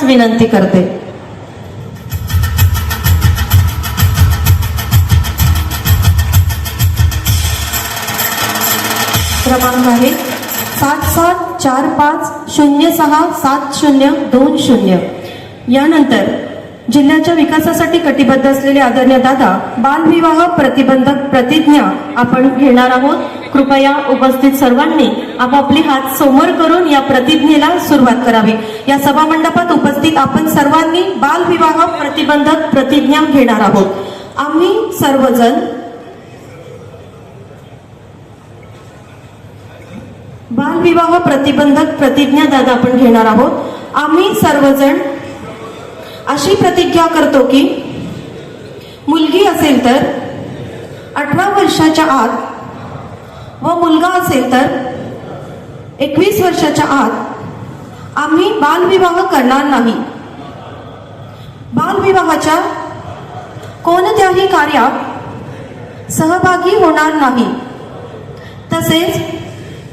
विनंती करते। क्रमांक आहे 7745067020। यानंतर जिल्ह्याच्या विकासासाठी कटिबद्ध असलेले आदरणीय दादा बालविवाह प्रतिबंधक प्रतिज्ञा आपण घेणार आहोत। कृपया उपस्थित सर्वांनी आपापले हात समोर करून या प्रतिज्ञेला सुरुवात करावी। या सभा मंडपात उपस्थित आपण सर्वांनी बालविवाह प्रतिबंधक प्रतिज्ञा घेणार आहोत। आम्ही सर्वजण बालविवाह प्रतिबंधक प्रतिज्ञा दादा आपण घेणार आहोत। आम्ही सर्वजण अशी प्रतिज्ञा करतो की मुलगी असेल तर 18 वर्षाच्या आत व मुलगा असेल तर 21 वर्षाच्या आत आम्ही बालविवाह करणार नाही। बालविवाहाच्या कोणत्याही कार्यात सहभागी होणार नाही। तसेच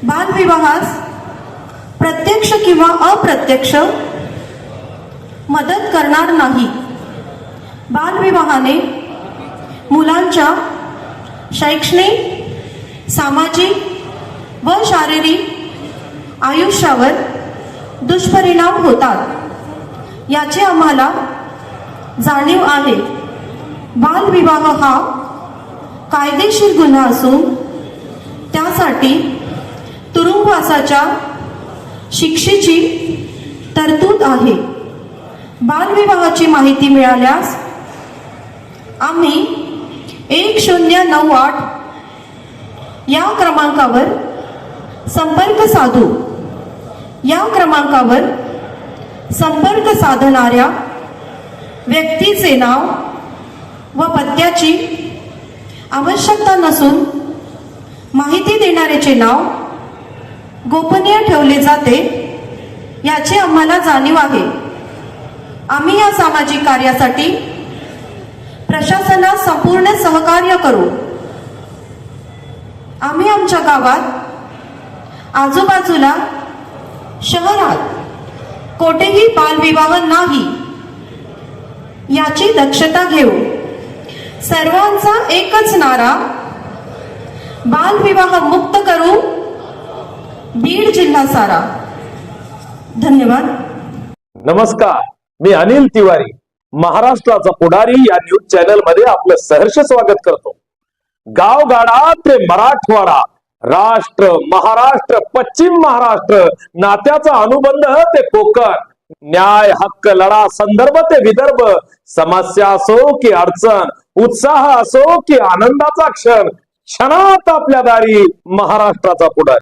बालविवाहास प्रत्यक्ष किंवा अप्रत्यक्ष मदत करणार नाही। बालविवाहाने मुलांच्या शैक्षणिक, सामाजिक व शारीरिक आयुष्यावर दुष्परिणाम होतात याची आम्हाला जाणीव आहे। बालविवाह हा कायदेशीर गुन्हा असून त्यासाठी तुरुंगवासाच्या शिक्षेची तरतूद आहे। बालविवाहाची माहिती मिळाल्यास आम्ही 1098 या क्रमांकावर संपर्क साधू। या क्रमांकावर संपर्क साधणाऱ्या व्यक्तीचे नाव व पत्त्याची आवश्यकता नसून माहिती देणाऱ्याचे नाव गोपनीय ठेवले जाते याची आम्हाला जाणीव आहे। आम्ही या सामाजिक कार्यासाठी प्रशासनास संपूर्ण सहकार्य करू। आम्ही आमच्या गावात, आजूबाजूला, शहरात कोठेही बालविवाह नाही याची दक्षता घेऊ। सर्वांचा एकच नारा, बालविवाह मुक्त करू बीड जिल्हा सारा। धन्यवाद। नमस्कार, मी अनिल तिवारी, महाराष्ट्राचा पुढारी या न्यूज चॅनल मध्ये आपलं सहर्ष स्वागत करतो। गावगाडा ते मराठवाडा, राष्ट्र, महाराष्ट्र, पश्चिम महाराष्ट्र, नात्याचा अनुबंध ते कोकण, न्याय हक्क लढा संदर्भ ते विदर्भ, समस्या असो की अडचण, उत्साह असो की आनंदाचा क्षण, क्षणात आपल्या दारी महाराष्ट्राचा पुढारी।